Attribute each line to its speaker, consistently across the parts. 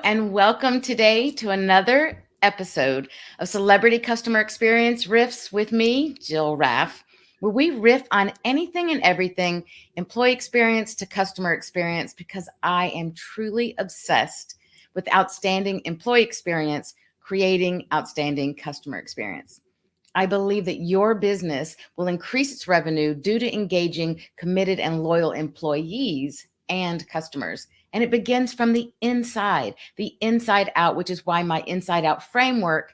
Speaker 1: and welcome today to another episode of Celebrity Customer Experience Riffs with me, Jill Raff, where we riff on anything and everything employee experience to customer experience because I am truly obsessed with outstanding employee experience, creating outstanding customer experience. I believe that your business will increase its revenue due to engaging committed and loyal employees and customers. And it begins from the inside out, which is why my inside out framework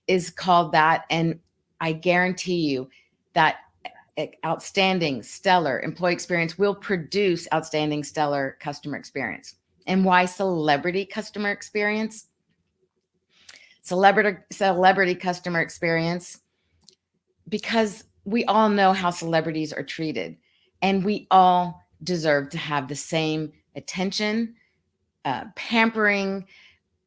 Speaker 1: is called that. And I guarantee you that outstanding, stellar employee experience will produce outstanding, stellar customer experience. And why celebrity customer experience? Celebrity customer experience, because we all know how celebrities are treated, and we all deserve to have the same attention, pampering,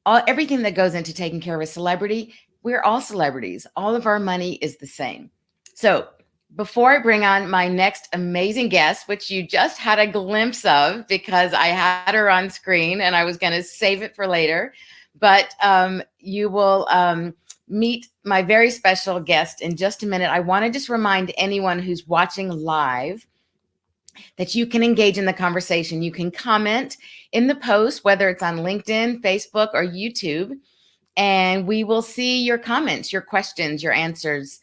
Speaker 1: everything that goes into taking care of a celebrity. We're all celebrities. All of our money is the same. So before I bring on my next amazing guest, which you just had a glimpse of because I had her on screen and I was going to save it for later, but you will meet my very special guest in just a minute. I want to just remind anyone who's watching live that you can engage in the conversation. You can comment in the post, whether it's on LinkedIn, Facebook, or YouTube, and we will see your comments, your questions, your answers,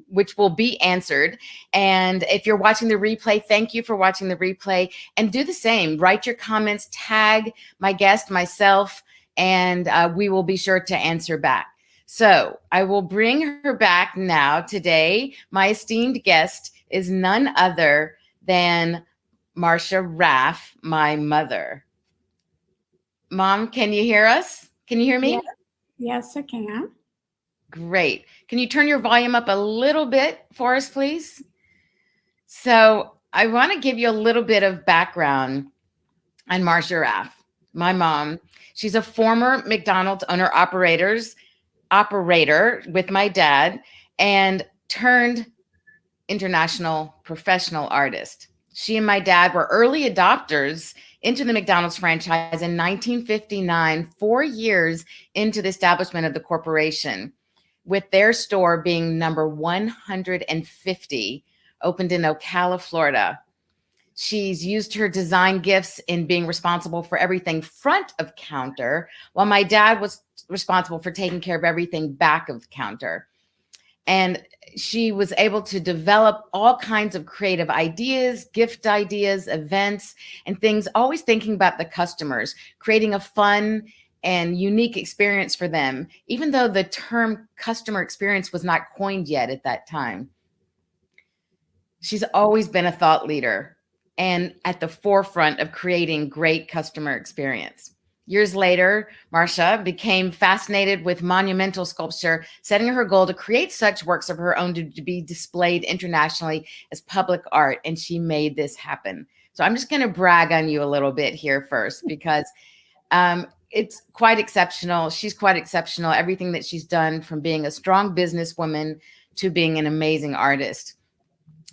Speaker 1: which will be answered. And if you're watching the replay, thank you for watching the replay, and do the same. Write your comments, tag my guest, myself, and we will be sure to answer back. So I will bring her back now today. My esteemed guest is none other than Marcia Raff, my mother. Mom, can you hear us? Can you hear me?
Speaker 2: Yes, I can.
Speaker 1: Great. Can you turn your volume up a little bit for us, please? So I want to give you a little bit of background on Marcia Raff, my mom. She's a former McDonald's operator with my dad, and turned international professional artist. She and my dad were early adopters into the McDonald's franchise in 1959, 4 years into the establishment of the corporation, with their store being number 150, opened in Ocala, Florida. She's used her design gifts in being responsible for everything front of counter, while my dad was responsible for taking care of everything back of counter. And she was able to develop all kinds of creative ideas, gift ideas, events, and things, always thinking about the customers, creating a fun and unique experience for them, even though the term customer experience was not coined yet at that time. She's always been a thought leader and at the forefront of creating great customer experience. Years later, Marcia became fascinated with monumental sculpture, setting her goal to create such works of her own to be displayed internationally as public art, and she made this happen. So I'm just going to brag on you a little bit here first, because it's quite exceptional. She's quite exceptional. Everything that she's done, from being a strong businesswoman to being an amazing artist.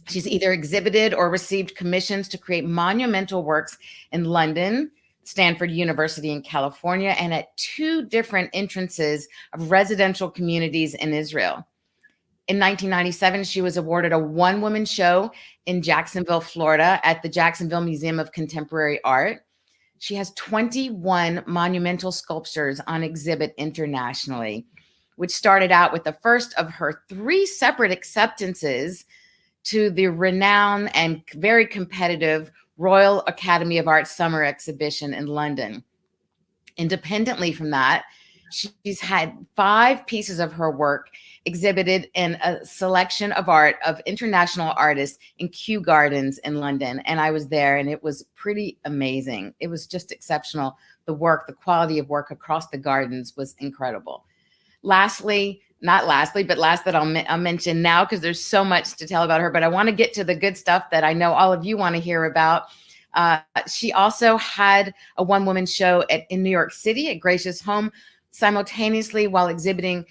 Speaker 1: She's either exhibited or received commissions to create monumental works in London, Stanford University in California, and at 2 different entrances of residential communities in Israel. In 1997, she was awarded a one-woman show in Jacksonville, Florida at the Jacksonville Museum of Contemporary Art. She has 21 monumental sculptures on exhibit internationally, which started out with the first of her 3 separate acceptances to the renowned and very competitive Royal Academy of Art Summer Exhibition in London. Independently from that, she's had 5 pieces of her work exhibited in a selection of art of international artists in Kew Gardens in London. And I was there, and it was pretty amazing. It was just exceptional. The work, the quality of work across the gardens was incredible. Lastly, not lastly, but last that I'll mention now, because there's so much to tell about her, but I want to get to the good stuff that I know all of you want to hear about. She also had a one-woman show in New York City at Gracious Home, simultaneously while exhibiting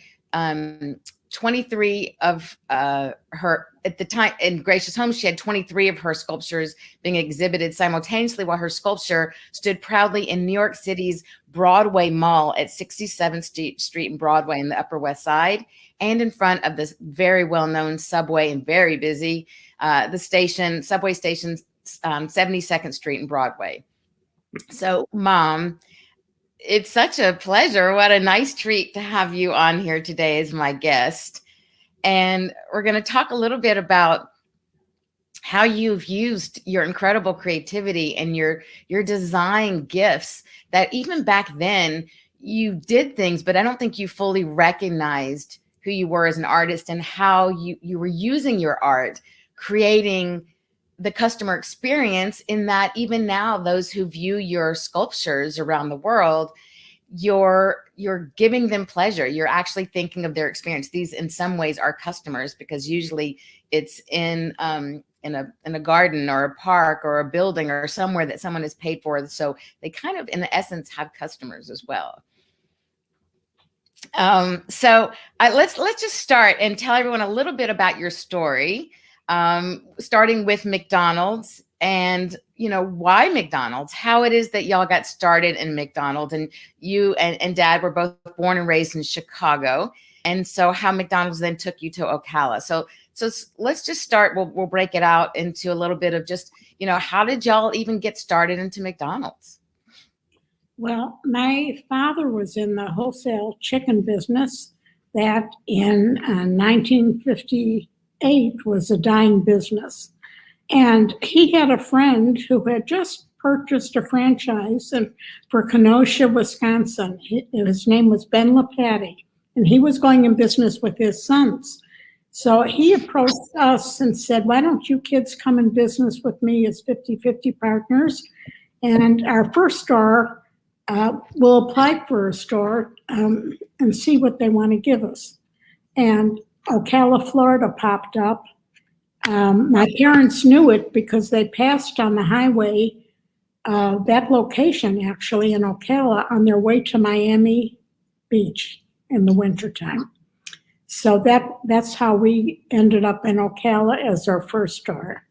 Speaker 1: 23 of her, at the time in Gracious Homes, she had 23 of her sculptures being exhibited simultaneously while her sculpture stood proudly in New York City's Broadway Mall at 67th Street and Broadway in the Upper West Side, and in front of this very well-known subway and very busy, subway station, 72nd Street and Broadway. So, Mom, it's such a pleasure. What a nice treat to have you on here today as my guest. And we're going to talk a little bit about how you've used your incredible creativity and your design gifts that even back then you did things, but I don't think you fully recognized who you were as an artist and how you were using your art, creating the customer experience, in that even now, those who view your sculptures around the world, you're giving them pleasure. You're actually thinking of their experience. These in some ways are customers, because usually it's in a garden or a park or a building or somewhere that someone has paid for. So they kind of, in essence, have customers as well. So let's just start and tell everyone a little bit about your story, starting with McDonald's, and why McDonald's, how it is that y'all got started in McDonald's, and you and Dad were both born and raised in Chicago, and so how McDonald's then took you to Ocala. So let's just start. We'll break it out into a little bit of just how did y'all even get started into McDonald's?
Speaker 2: Well, my father was in the wholesale chicken business that in 1958 was a dying business. And he had a friend who had just purchased a franchise for Kenosha, Wisconsin. His name was Ben LaPatty, and he was going in business with his sons. So he approached us and said, why don't you kids come in business with me as 50-50 partners? And our first store, we'll apply for a store and see what they want to give us. And Ocala, Florida popped up. My parents knew it because they passed on the highway, that location actually in Ocala, on their way to Miami Beach in the wintertime. So that's how we ended up in Ocala as our first store.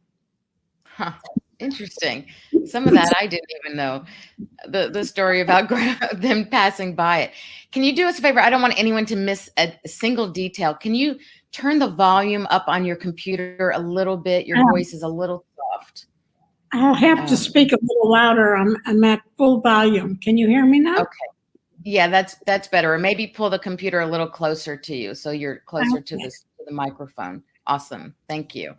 Speaker 1: Huh. Interesting. Some of that I didn't even know, the story about them passing by it. Can you do us a favor? I don't want anyone to miss a single detail. Can you turn the volume up on your computer a little bit? Your voice is a little soft.
Speaker 2: I'll have to speak a little louder. I'm at full volume. Can you hear me now?
Speaker 1: Okay. Yeah, that's better. Or maybe pull the computer a little closer to you so you're closer to the microphone. Awesome. Thank you.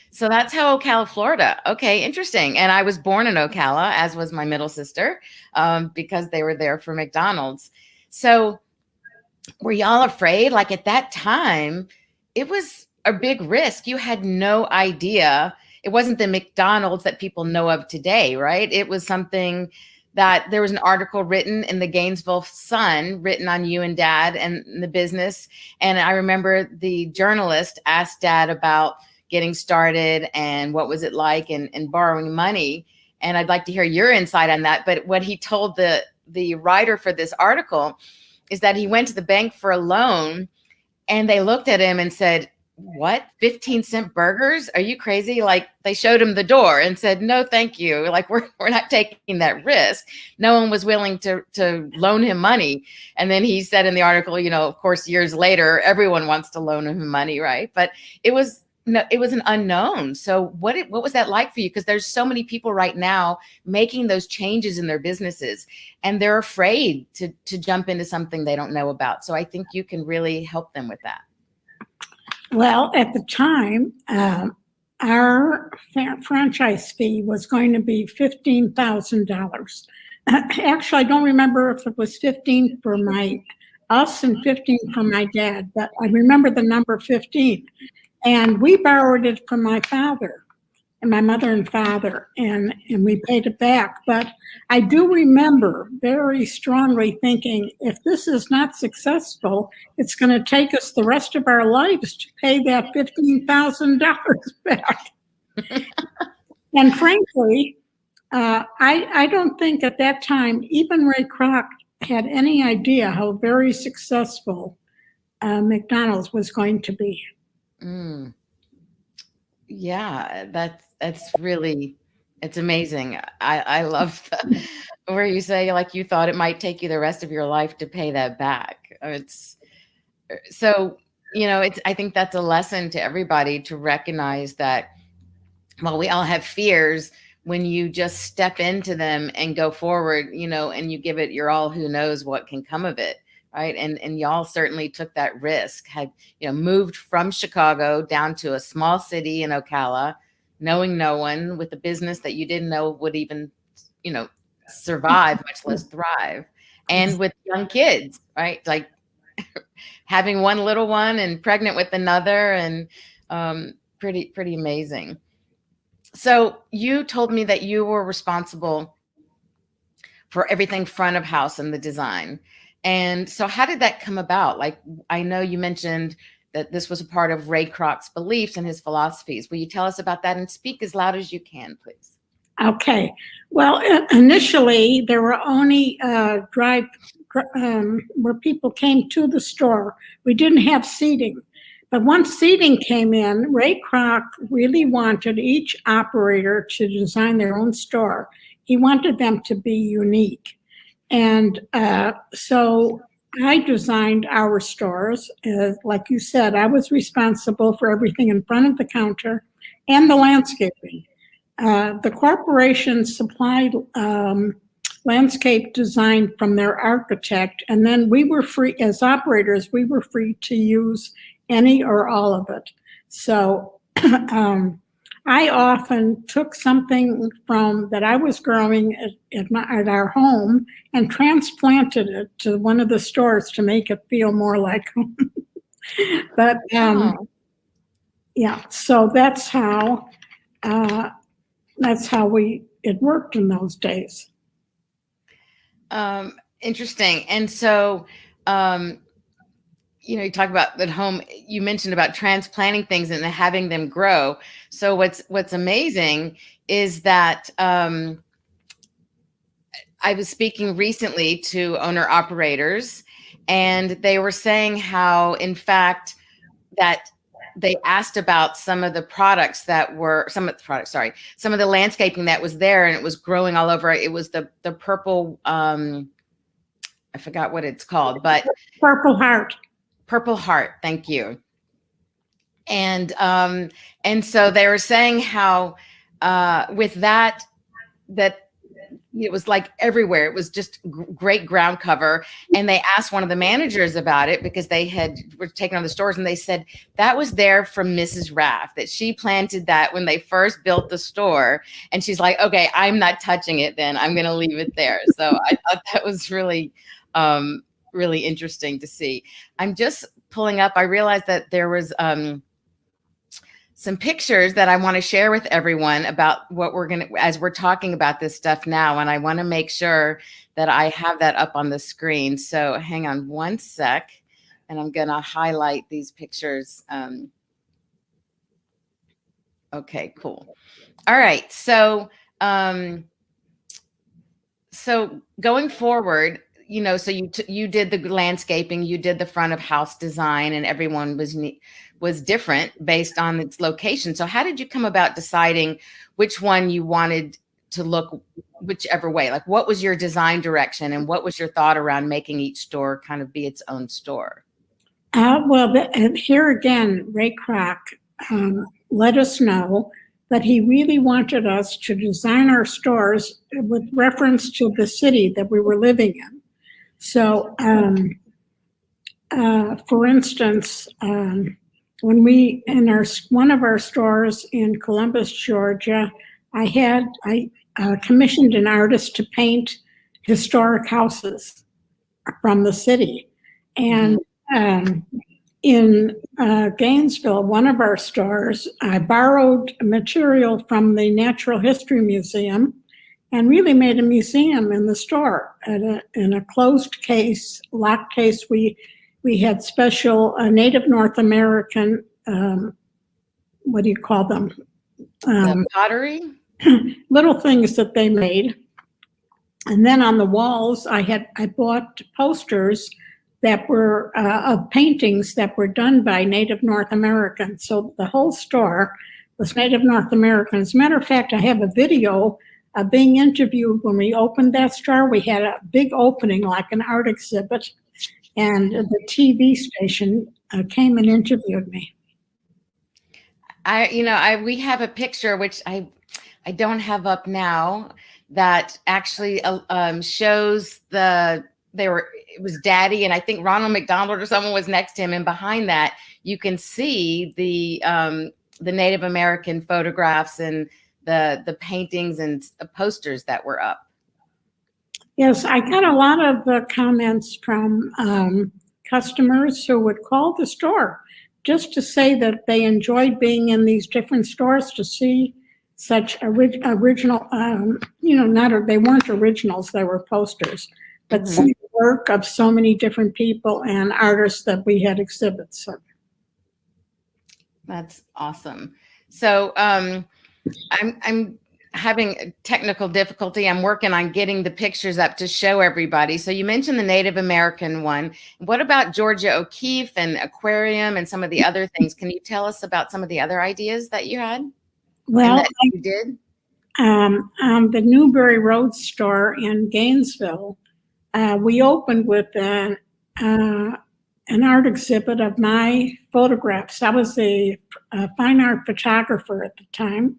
Speaker 1: So that's how Ocala, Florida. Okay, interesting. And I was born in Ocala, as was my middle sister, because they were there for McDonald's. So were y'all afraid? Like at that time, it was a big risk. You had no idea. It wasn't the McDonald's that people know of today, right? It was something that there was an article written in the Gainesville Sun, written on you and Dad and the business. And I remember the journalist asked Dad about getting started and what was it like and borrowing money. And I'd like to hear your insight on that. But what he told the writer for this article is that he went to the bank for a loan and they looked at him and said, what, 15-cent burgers? Are you crazy? Like they showed him the door and said, no, thank you. Like we're not taking that risk. No one was willing to loan him money. And then he said in the article, of course, years later, everyone wants to loan him money, right? But it was an unknown. So what was that like for you? Because there's so many people right now making those changes in their businesses and they're afraid to jump into something they don't know about. So I think you can really help them with that.
Speaker 2: Well, at the time, our franchise fee was going to be $15,000. Actually, I don't remember if it was 15 for us and 15 for my dad, but I remember the number 15. And we borrowed it from my father and my mother and father, and we paid it back. But I do remember very strongly thinking, if this is not successful, it's going to take us the rest of our lives to pay that $15,000 back. And frankly, I don't think at that time, even Ray Kroc had any idea how very successful McDonald's was going to be.
Speaker 1: Mm. Yeah, that's really, it's amazing. I love where you say like you thought it might take you the rest of your life to pay that back. It's so, it's, I think that's a lesson to everybody to recognize that while we all have fears, when you just step into them and go forward, and you give it your all, who knows what can come of it. Right. And y'all certainly took that risk, had, moved from Chicago down to a small city in Ocala, knowing no one, with a business that you didn't know would even, survive, much less thrive. And with young kids, right? Like having one little one and pregnant with another, and pretty amazing. So you told me that you were responsible for everything front of house and the design. And so how did that come about? Like, I know you mentioned that this was a part of Ray Kroc's beliefs and his philosophies. Will you tell us about that and speak as loud as you can, please?
Speaker 2: Okay. Well, initially there were only where people came to the store. We didn't have seating. But once seating came in, Ray Kroc really wanted each operator to design their own store. He wanted them to be unique. And so I designed our stores. Like you said, I was responsible for everything in front of the counter and the landscaping. The corporation supplied landscape design from their architect, and then we were free, as operators, we were free to use any or all of it. So I often took something from that I was growing at our home and transplanted it to one of the stores to make it feel more like home. But yeah, so that's how it worked in those days.
Speaker 1: Interesting. And so, you talk about at home, you mentioned about transplanting things and having them grow. So what's amazing is that I was speaking recently to owner operators, and they were saying how, in fact, that they asked about some of the landscaping that was there, and it was growing all over. It was the purple, I forgot what it's called, but
Speaker 2: Purple Heart.
Speaker 1: Purple Heart. Thank you. And so they were saying how with that it was like everywhere. It was just great ground cover. And they asked one of the managers about it because they were taking on the stores, and they said that was there from Mrs. Raff, that she planted that when they first built the store. And she's like, okay, I'm not touching it then. I'm going to leave it there. So I thought that was really, really interesting to see. I'm just pulling up. I realized that there was some pictures that I want to share with everyone about what we're going to, as we're talking about this stuff now. And I want to make sure that I have that up on the screen. So hang on one sec, and I'm going to highlight these pictures. Okay, cool. All right. So, so going forward, so you did the landscaping, you did the front of house design, and everyone was different based on its location. So how did you come about deciding which one you wanted to look whichever way? Like, what was your design direction, and what was your thought around making each store kind of be its own store?
Speaker 2: And here again, Ray Kroc let us know that he really wanted us to design our stores with reference to the city that we were living in. So, for instance, when we, in one of our stores in Columbus, Georgia, I commissioned an artist to paint historic houses from the city. And in Gainesville, one of our stores, I borrowed material from the Natural History Museum and really made a museum in the store. In a closed case, locked case, we had special Native North American, what do you call them?
Speaker 1: Pottery?
Speaker 2: Little things that they made. And then on the walls, I bought posters that were of paintings that were done by Native North Americans. So the whole store was Native North American. As a matter of fact, I have a video of being interviewed when we opened that store. We had a big opening, like an art exhibit, and the TV station came and interviewed me.
Speaker 1: We have a picture, which I don't have up now, that actually shows it was Daddy, and I think Ronald McDonald or someone was next to him, and behind that you can see the Native American photographs and the paintings and posters that were up.
Speaker 2: Yes, I got a lot of comments from customers who would call the store just to say that they enjoyed being in these different stores to see such original, they weren't originals, they were posters, but see the work of so many different people and artists that we had exhibits of.
Speaker 1: That's awesome. So I'm having technical difficulty. I'm working on getting the pictures up to show everybody. So you mentioned the Native American one. What about Georgia O'Keeffe and aquarium and some of the other things? Can you tell us about some of the other ideas that you had?
Speaker 2: Well,
Speaker 1: that you did?
Speaker 2: The Newbury Road store in Gainesville, we opened with an art exhibit of my photographs. I was a fine art photographer at the time.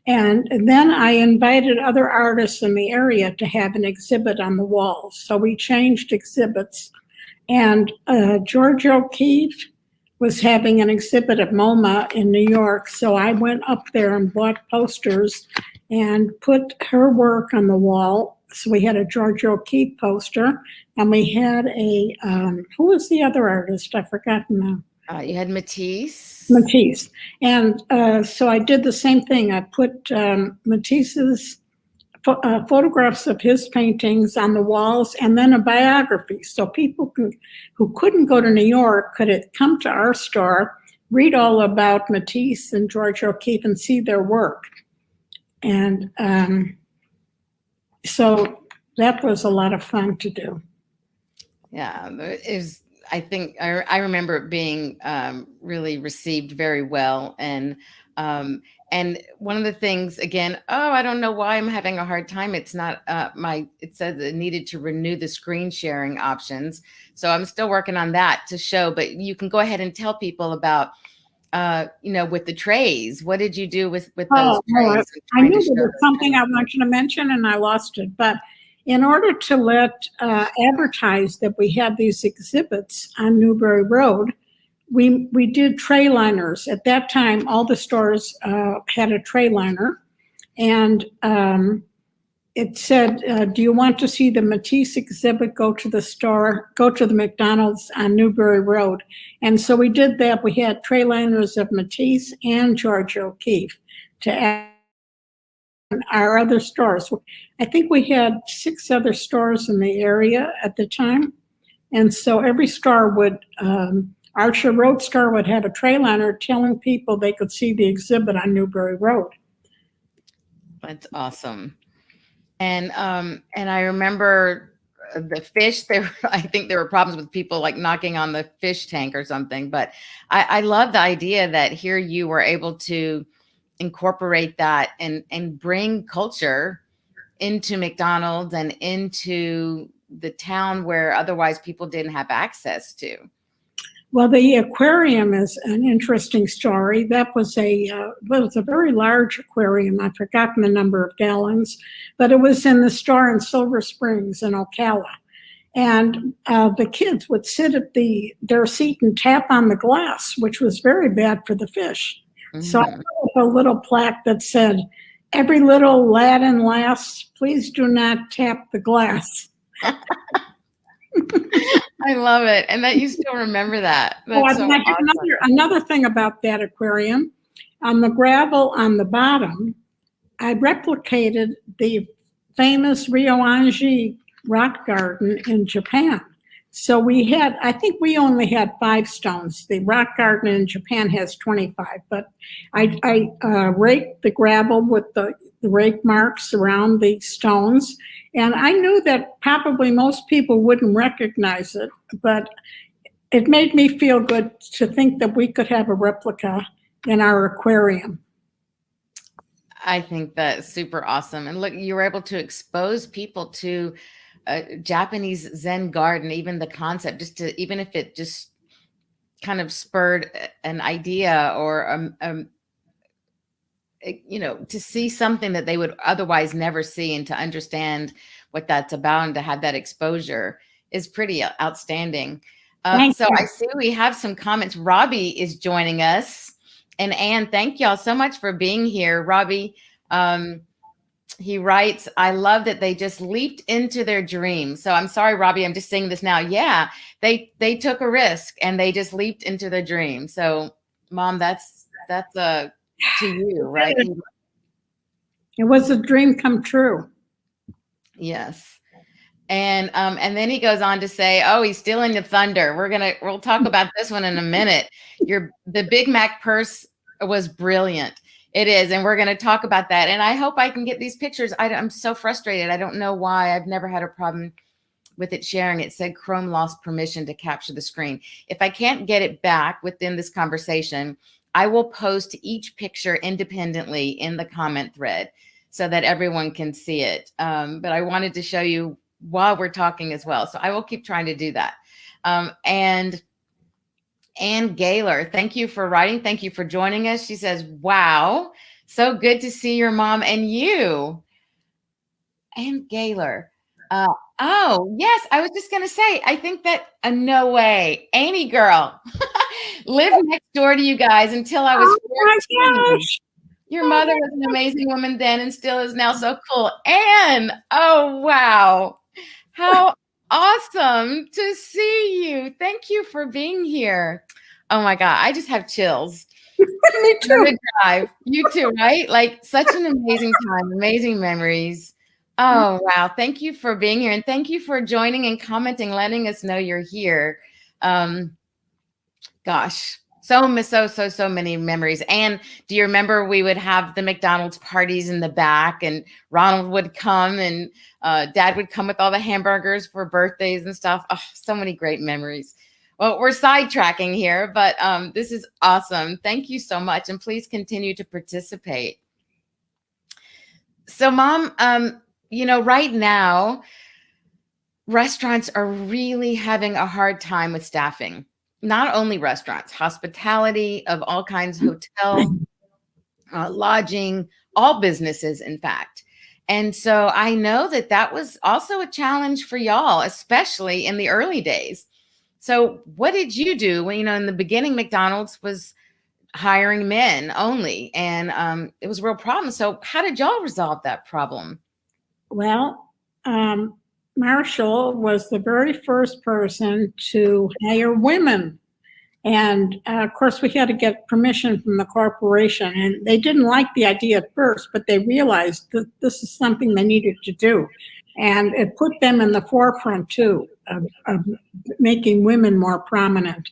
Speaker 2: And then I invited other artists in the area to have an exhibit on the walls. So we changed exhibits. And Georgia O'Keeffe was having an exhibit at MoMA in New York. So I went up there and bought posters and put her work on the wall. So we had a Georgia O'Keeffe poster, and we had who was the other artist? I've forgotten now.
Speaker 1: You had Matisse.
Speaker 2: Matisse. And so I did the same thing. I put Matisse's photographs of his paintings on the walls, and then a biography. So people who couldn't go to New York could come to our store, read all about Matisse and Georgia O'Keeffe, and see their work. And so that was a lot of fun to do.
Speaker 1: Yeah, I think I remember it being really received very well. And one of the things, again, I don't know why I'm having a hard time. It's not it said it needed to renew the screen sharing options. So I'm still working on that to show, but you can go ahead and tell people about, with the trays. What did you do with those trays?
Speaker 2: I knew there was something I wanted to mention and I lost it, but in order to advertise that we had these exhibits on Newbury Road, we did tray liners. At that time, all the stores had a tray liner, and it said, do you want to see the Matisse exhibit? Go to the McDonald's on Newbury Road. And so we did that. We had tray liners of Matisse and Georgia O'Keeffe to add our other stores. I think we had 6 other stores in the area at the time. And so every store would, Archer Road store would have a tray liner telling people they could see the exhibit on Newbury Road.
Speaker 1: That's awesome. And I remember the fish, I think there were problems with people like knocking on the fish tank or something, but I love the idea that here you were able to incorporate that and bring culture into McDonald's and into the town where otherwise people didn't have access to.
Speaker 2: Well, the aquarium is an interesting story. That was a very large aquarium. I've forgotten the number of gallons, but it was in the store in Silver Springs in Ocala. And the kids would sit at their seat and tap on the glass, which was very bad for the fish. Mm-hmm. So I put a little plaque that said, "Every little lad and lass, please do not tap the glass."
Speaker 1: I love it. And that you still remember that. That's so awesome.
Speaker 2: Another thing about that aquarium, on the gravel on the bottom, I replicated the famous Ryoanji rock garden in Japan. So I think we only had 5 stones. The rock garden in Japan has 25, but I raked the gravel with the rake marks around the stones. And I knew that probably most people wouldn't recognize it, but it made me feel good to think that we could have a replica in our aquarium.
Speaker 1: I think that's super awesome. And look, you were able to expose people to a Japanese Zen garden, even the concept, even if it just kind of spurred an idea or, to see something that they would otherwise never see, and to understand what that's about and to have that exposure is pretty outstanding. So I see we have some comments. Robbie is joining us. And Anne, thank y'all so much for being here. Robbie, he writes, I love that they just leaped into their dreams. So I'm sorry, Robbie, I'm just saying this now. Yeah, they took a risk and they just leaped into their dream. So Mom, that's to you, right?
Speaker 2: It was a dream come true.
Speaker 1: Yes. And then he goes on to say, oh, he's stealing the thunder. We'll talk about this one in a minute. The Big Mac purse was brilliant. It is. And we're going to talk about that. And I hope I can get these pictures. I'm so frustrated. I don't know why. I've never had a problem with it sharing. It said Chrome lost permission to capture the screen. If I can't get it back within this conversation, I will post each picture independently in the comment thread so that everyone can see it. But I wanted to show you while we're talking as well. So I will keep trying to do that. And Ann Gaylor, thank you for writing. Thank you for joining us. She says, wow, so good to see your mom and you. Ann Gaylor. Oh, yes, I was just going to say, I think that, no way, Amy girl, lived next door to you guys until I was 14.
Speaker 2: My gosh.
Speaker 1: Your mother was an amazing woman then and still is now. So cool. Anne, oh, wow. How awesome to see you. Thank you for being here. Oh my God, I just have chills.
Speaker 2: Me too.
Speaker 1: Drive. You too, right? Like such an amazing time, amazing memories. Oh, wow. Thank you for being here. And thank you for joining and commenting, letting us know you're here. Gosh, so many memories. And do you remember we would have the McDonald's parties in the back, and Ronald would come and Dad would come with all the hamburgers for birthdays and stuff. Oh, so many great memories. Well, we're sidetracking here, but this is awesome. Thank you so much. And please continue to participate. So Mom, right now, restaurants are really having a hard time with staffing. Not only restaurants, hospitality of all kinds, hotel, lodging, all businesses, in fact. And so I know that was also a challenge for y'all, especially in the early days. So what did you do when, in the beginning, McDonald's was hiring men only, and it was a real problem. So how did y'all resolve that problem?
Speaker 2: Well, Marshall was the very first person to hire women. And of course, we had to get permission from the corporation. And they didn't like the idea at first, but they realized that this is something they needed to do. And it put them in the forefront, too, of making women more prominent.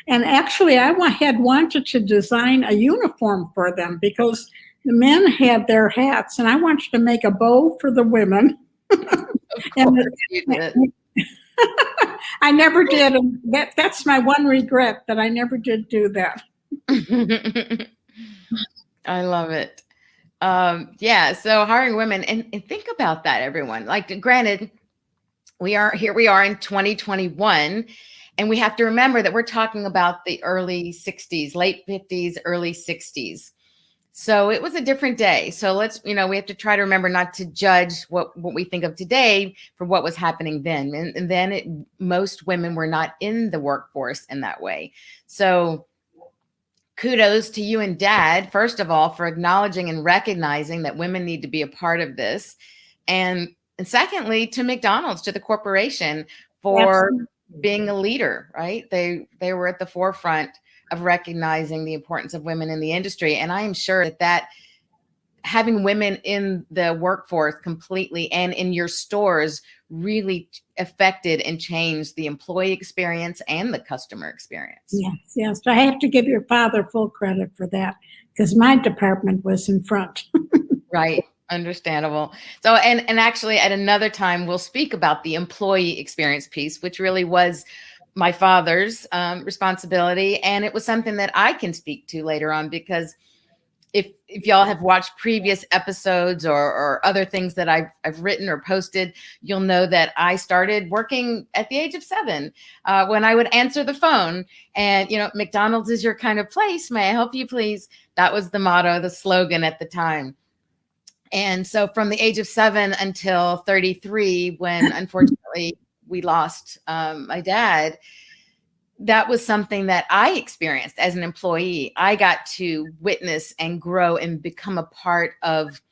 Speaker 2: And actually, I had wanted to design a uniform for them because the men had their hats, and I wanted to make a bow for the women. I never did. And that's my one regret, that I never did do that.
Speaker 1: I love it. So hiring women, and think about that, everyone. Like, granted, we are in 2021, and we have to remember that we're talking about the early 60s, late 50s, early 60s. So it was a different day. So we have to try to remember not to judge what we think of today for what was happening then. And then most women were not in the workforce in that way. So kudos to you and Dad, first of all, for acknowledging and recognizing that women need to be a part of this. And secondly, to McDonald's, to the corporation, for being a leader, right? They were at the forefront of recognizing the importance of women in the industry. And I am sure that having women in the workforce completely and in your stores really affected and changed the employee experience and the customer experience.
Speaker 2: Yes, yes. I have to give your father full credit for that because my department was in front.
Speaker 1: Right. Understandable. So, and actually at another time, we'll speak about the employee experience piece, which really was my father's responsibility. And it was something that I can speak to later on, because if y'all have watched previous episodes or other things that I've written or posted, you'll know that I started working at the age of 7 when I would answer the phone and, McDonald's is your kind of place. May I help you, please? That was the motto, the slogan at the time. And so from the age of 7 until 33, when unfortunately we lost my dad, that was something that I experienced as an employee. I got to witness and grow and become a part of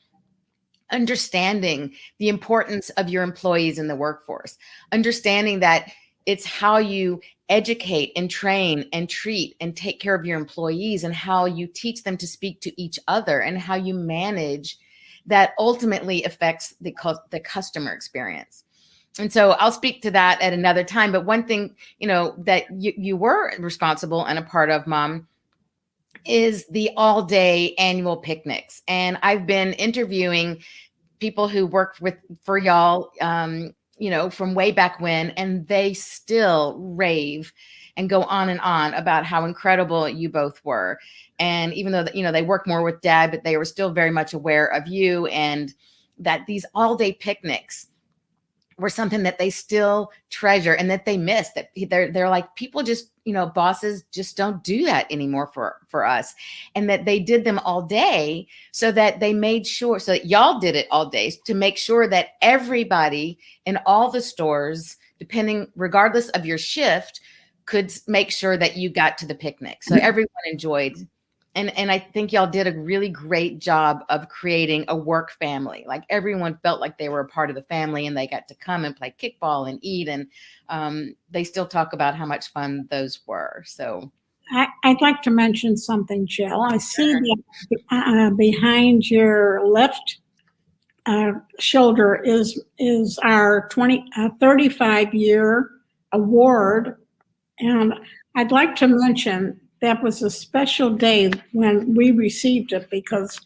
Speaker 1: understanding the importance of your employees in the workforce, understanding that it's how you educate and train and treat and take care of your employees and how you teach them to speak to each other and how you manage that ultimately affects the customer experience. And so I'll speak to that at another time. But one thing, that you were responsible and a part of, Mom, is the all-day annual picnics. And I've been interviewing people who worked for y'all, from way back when, and they still rave and go on and on about how incredible you both were. And even though, they work more with Dad, but they were still very much aware of you, and that these all-day picnics were something that they still treasure and that they miss, that they're like, people just, bosses just don't do that anymore for us. And that they did them all day so that they made sure, so that y'all did it all day to make sure that everybody in all the stores, regardless of your shift, could make sure that you got to the picnic. So everyone enjoyed. And I think y'all did a really great job of creating a work family. Like everyone felt like they were a part of the family and they got to come and play kickball and eat. And they still talk about how much fun those were. So
Speaker 2: I'd like to mention something, Jill. I see that behind your left shoulder is our 35-year award. And I'd like to mention that was a special day when we received it because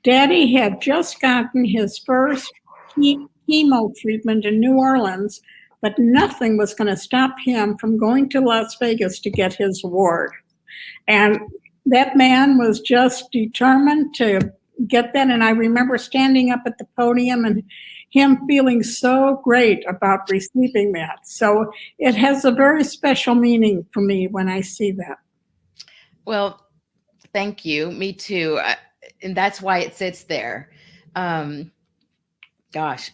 Speaker 2: Daddy had just gotten his first chemo treatment in New Orleans, but nothing was going to stop him from going to Las Vegas to get his award. And that man was just determined to get that. And I remember standing up at the podium and him feeling so great about receiving that. So it has a very special meaning for me when I see that.
Speaker 1: Well, thank you. Me too. And that's why it sits there. Gosh,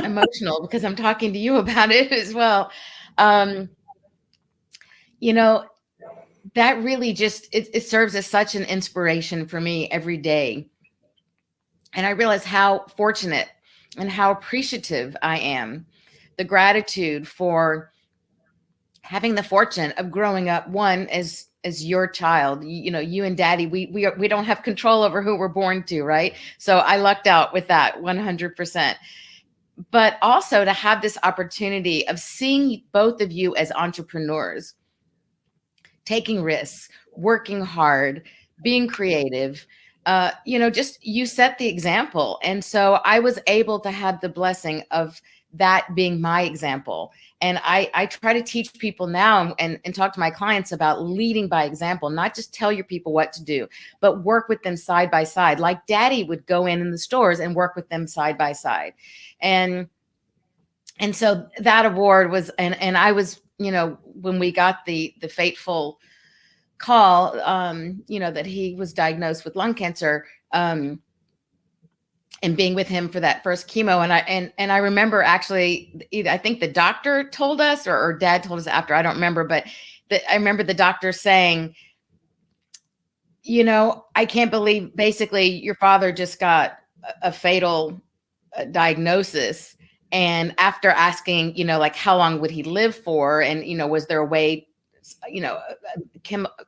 Speaker 1: emotional because I'm talking to you about it as well. That really just, it serves as such an inspiration for me every day. And I realize how fortunate and how appreciative I am, the gratitude for having the fortune of growing up, one, as your child. You and Daddy, we don't have control over who we're born to, right? So I lucked out with that 100%. But also to have this opportunity of seeing both of you as entrepreneurs, taking risks, working hard, being creative, just you set the example. And so I was able to have the blessing of that being my example. And I try to teach people now and talk to my clients about leading by example, not just tell your people what to do, but work with them side by side. Like Daddy would go in the stores and work with them side by side. And so that award was, and I was, when we got the fateful call, that he was diagnosed with lung cancer, and being with him for that first chemo. And I remember actually, I think the doctor told us or Dad told us after, I don't remember, but I remember the doctor saying, I can't believe basically your father just got a fatal diagnosis. And after asking, like how long would he live for? And, was there a way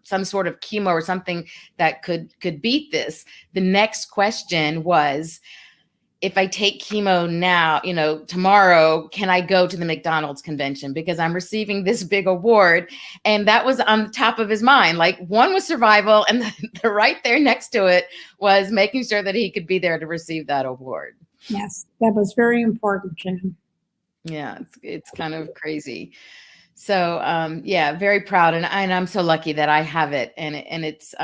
Speaker 1: some sort of chemo or something that could beat this. The next question was, if I take chemo now, tomorrow, can I go to the McDonald's convention because I'm receiving this big award? And that was on the top of his mind. Like, one was survival, and the right there next to it was making sure that he could be there to receive that award.
Speaker 2: Yes, that was very important to him.
Speaker 1: Yeah, it's kind of crazy. So very proud, and I'm so lucky that I have it, and it's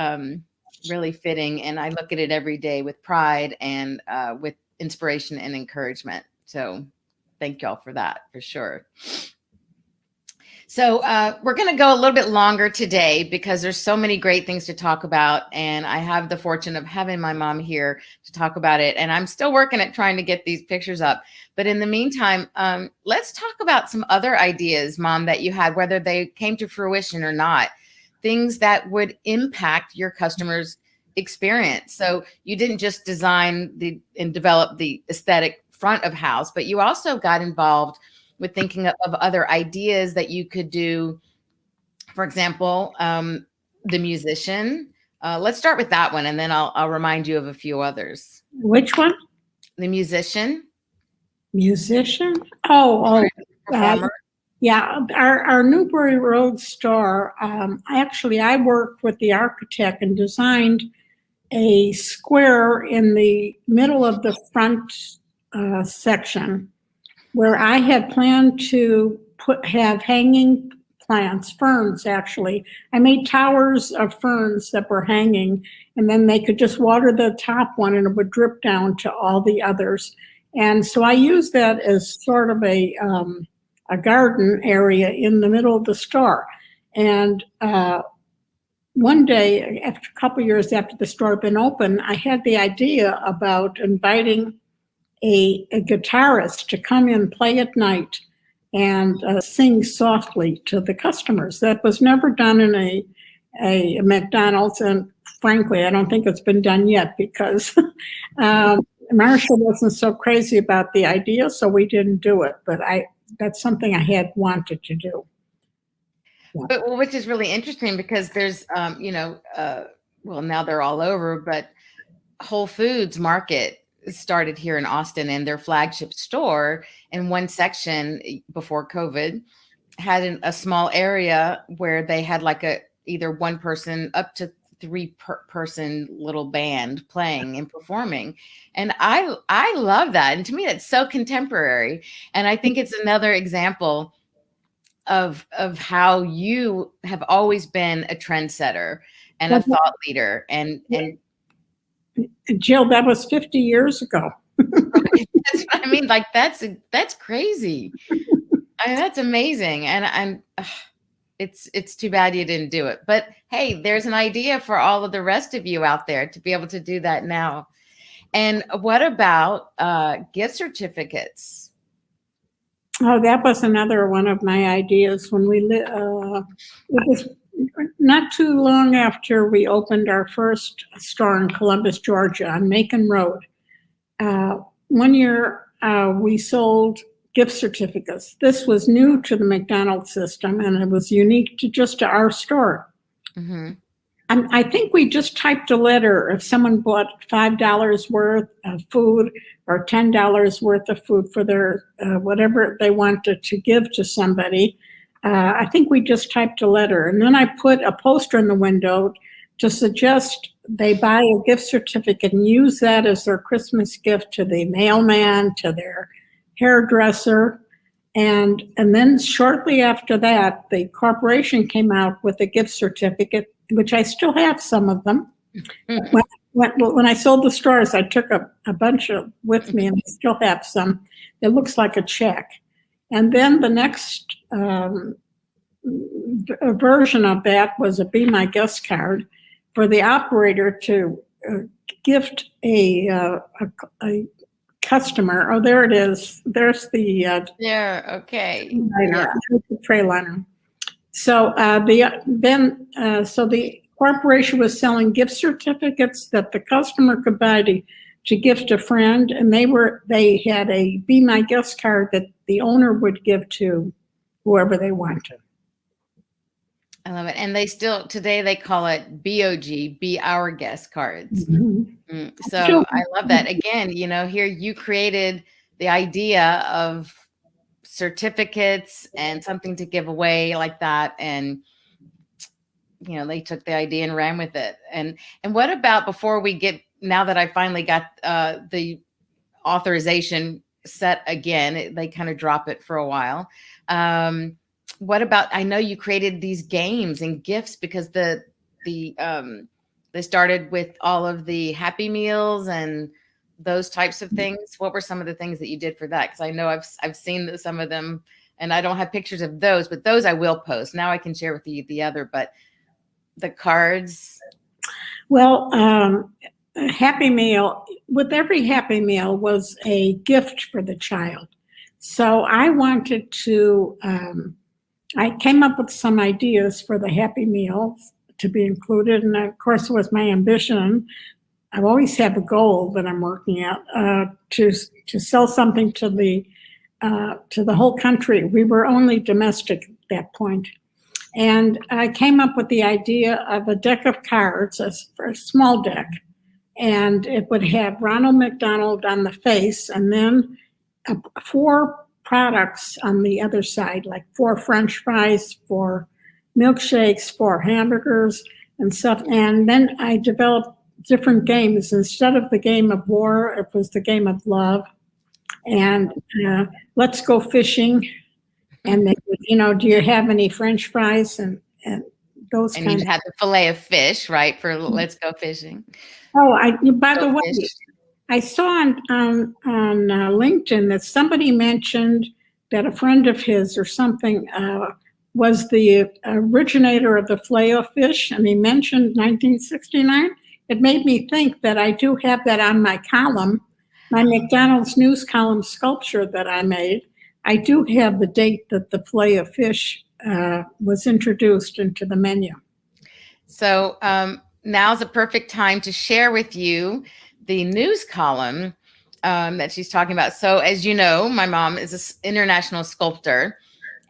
Speaker 1: really fitting, and I look at it every day with pride and with inspiration and encouragement. So thank y'all for that, for sure. So we're going to go a little bit longer today because there's so many great things to talk about, and I have the fortune of having my mom here to talk about it, and I'm still working at trying to get these pictures up. But in the meantime, let's talk about some other ideas, Mom, that you had, whether they came to fruition or not, things that would impact your customers' experience. So you didn't just design and develop the aesthetic front of house, but you also got involved with thinking of other ideas that you could do. For example, the musician. Let's start with that one, and then I'll remind you of a few others.
Speaker 2: Which one?
Speaker 1: The musician.
Speaker 2: Musician? Oh,
Speaker 1: performer.
Speaker 2: Yeah, our Newbury Road store. I worked with the architect and designed a square in the middle of the front section where I had planned to have hanging plants, ferns actually. I made towers of ferns that were hanging, and then they could just water the top one and it would drip down to all the others. And so I used that as sort of a garden area in the middle of the store. And one day, after a couple of years after the store had been open, I had the idea about inviting a guitarist to come in, play at night, and sing softly to the customers. That was never done in a McDonald's, and frankly, I don't think it's been done yet because Marcia wasn't so crazy about the idea, so we didn't do it. But that's something I had wanted to do. Yeah.
Speaker 1: But, which is really interesting because there's, now they're all over, but Whole Foods Market started here in Austin, and their flagship store in one section before COVID had a small area where they had like either one person up to three person little band playing and performing. And I love that. And to me, that's so contemporary. And I think it's another example of how you have always been a trendsetter and a thought leader. And
Speaker 2: Jill, that was 50 years ago.
Speaker 1: I mean, like that's crazy. I mean, that's amazing. And it's too bad you didn't do it. But hey, there's an idea for all of the rest of you out there to be able to do that now. And what about gift certificates?
Speaker 2: Oh, that was another one of my ideas when it was not too long after we opened our first store in Columbus, Georgia on Macon Road. One year we sold gift certificates. This was new to the McDonald's system, and it was unique to our store. Mm-hmm. And I think we just typed a letter. If someone bought $5 worth of food or $10 worth of food for their whatever they wanted to give to somebody, I think we just typed a letter. And then I put a poster in the window to suggest they buy a gift certificate and use that as their Christmas gift to the mailman, to their hairdresser. And then shortly after that, the corporation came out with a gift certificate, which I still have some of them. When I sold the stores, I took a bunch of with me, and I still have some. It looks like a check. And then the next version of that was a Be My Guest card for the operator to gift a customer. Oh, there it is. There's the
Speaker 1: okay.
Speaker 2: Liner, the tray liner. So the corporation was selling gift certificates that the customer could buy to gift a friend, and they had a Be My Guest card that the owner would give to whoever they wanted.
Speaker 1: I love it. And they still, today they call it BOG, Be Our Guest cards.
Speaker 2: Mhm.
Speaker 1: So I love that. Again, here you created the idea of certificates and something to give away like that. And, they took the idea and ran with it. And what about, before we get, now that I finally got the authorization set again, they kind of drop it for a while. What about, I know you created these games and gifts, because they started with all of the Happy Meals and those types of things. What were some of the things that you did for that? Because I know I've seen some of them, and I don't have pictures of those, but those I will post. Now I can share with you the other, but the cards.
Speaker 2: Well, a Happy Meal, with every Happy Meal was a gift for the child. So I wanted to, I came up with some ideas for the Happy Meals to be included. And of course, it was my ambition. I've always had the goal that I'm working at to sell something to the whole country. We were only domestic at that point. And I came up with the idea of a deck of cards, a small deck, and it would have Ronald McDonald on the face, and then 4 products on the other side, like 4 French fries, 4 milkshakes, 4 hamburgers, and stuff. And then I developed different games. Instead of the game of war, it was the game of love. And let's go fishing. And they would, do you have any French fries and those
Speaker 1: And
Speaker 2: kinds.
Speaker 1: you had the fillet of fish, right? For let's go fishing.
Speaker 2: Oh, by the way, I saw on LinkedIn that somebody mentioned that a friend of his or something was the originator of the fillet of fish, and he mentioned 1969. It made me think that I do have that on my column, my McDonald's news column sculpture that I made. I do have the date that the fillet of fish was introduced into the menu.
Speaker 1: So now's a perfect time to share with you the news column that she's talking about. So as you know, my mom is an international sculptor.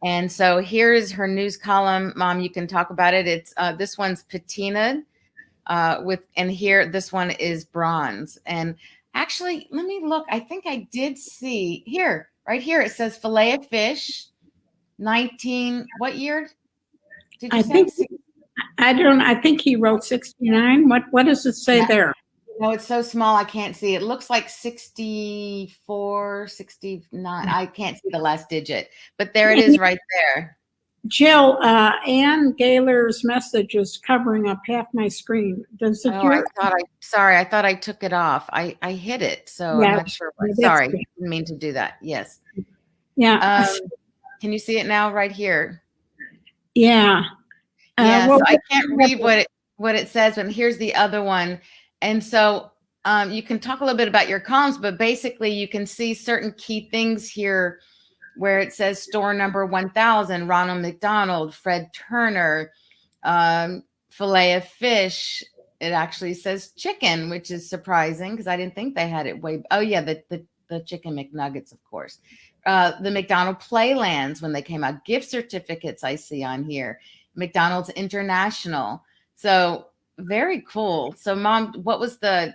Speaker 1: And so here is her news column. Mom, you can talk about it. It's this one's patinaed and here, this one is bronze. And actually, let me look. I think I did see here. Right here, it says fillet of fish, 19, what year did you say?
Speaker 2: I think he wrote 69. What does it say there?
Speaker 1: No, it's so small, I can't see. It looks like 64, 69. I can't see the last digit, but there it is right there.
Speaker 2: Jill, Ann Gaylor's message is covering up half my screen. Does it?
Speaker 1: Sorry, I thought I took it off. I hit it, so yeah, I'm not sure. Sorry, didn't mean to do that. Yes.
Speaker 2: Yeah.
Speaker 1: Can you see it now right here?
Speaker 2: Yeah.
Speaker 1: Yeah, so I can't read what it says, but here's the other one. And so you can talk a little bit about your columns, but basically you can see certain key things here where it says store number 1000, Ronald McDonald, Fred Turner, fillet of fish. It actually says chicken, which is surprising because I didn't think they had it oh yeah, the chicken McNuggets, of course. The McDonald Playlands when they came out, gift certificates I see on here, McDonald's International. So very cool. So Mom, what was the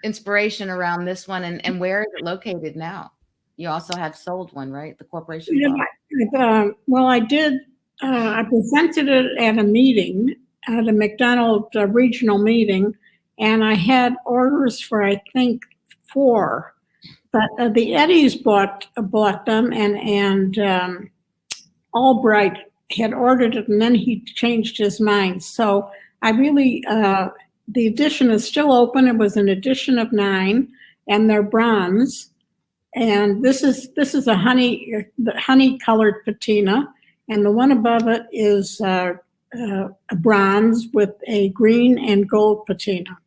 Speaker 1: inspiration around this one and where is it located now? You also have sold one, right? The corporation.
Speaker 2: Well, I did. I presented it at a meeting, at a McDonald's regional meeting, and I had orders for, I think, 4. But the Eddies bought them, and Albright had ordered it, and then he changed his mind. So I really, the edition is still open. It was an edition of 9, and they're bronze. And this is a honey colored patina, and the one above it is a bronze with a green and gold patina.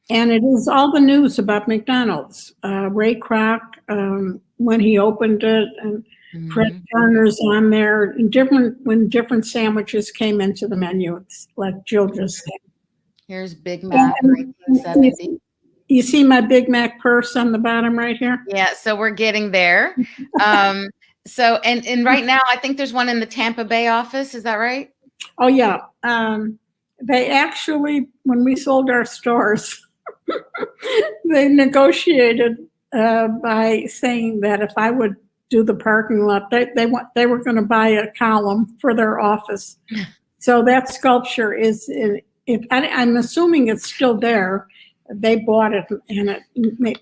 Speaker 2: And it is all the news about McDonald's. Ray Kroc, when he opened it, and Fred Turner's on there, and when different sandwiches came into the menu. It's like Jill just said.
Speaker 1: Here's Big Mac, 1970.
Speaker 2: You see my Big Mac purse on the bottom right here?
Speaker 1: Yeah, so we're getting there. So, and right now, I think there's one in the Tampa Bay office. Is that right?
Speaker 2: Oh, yeah. They actually, when we sold our stores, they negotiated by saying that if I would do the parking lot, they were going to buy a column for their office. So that sculpture is, I'm assuming it's still there. They bought it and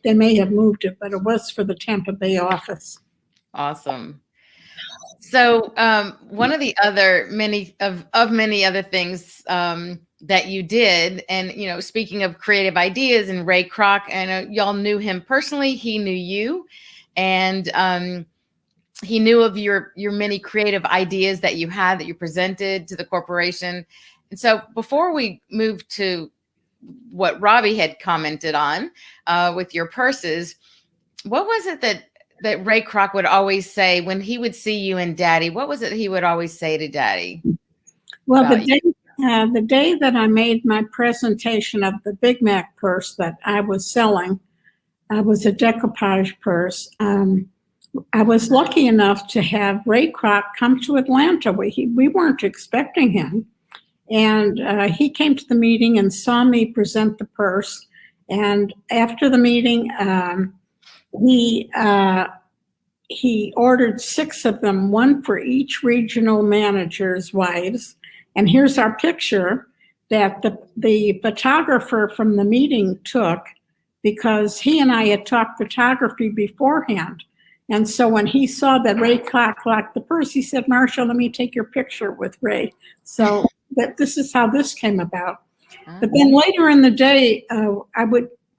Speaker 2: they may have moved it, but it was for the Tampa Bay office.
Speaker 1: Awesome. So one of the other many other things that you did, and speaking of creative ideas, and Ray Kroc, and y'all knew him personally. He knew you, and he knew of your many creative ideas that you had that you presented to the corporation. And so before we move to what Robbie had commented on with your purses, what was it that Ray Kroc would always say when he would see you and Daddy? What was it he would always say to Daddy?
Speaker 2: Well, the day that I made my presentation of the Big Mac purse that I was selling, was a decoupage purse. I was lucky enough to have Ray Kroc come to Atlanta. We weren't expecting him. And he came to the meeting and saw me present the purse. And after the meeting, he ordered 6 of them, one for each regional manager's wives. And here's our picture that the photographer from the meeting took, because he and I had talked photography beforehand. And so when he saw that Ray Kroc liked the purse, he said, "Marcia, let me take your picture with Ray." So this is how this came about. But then later in the day,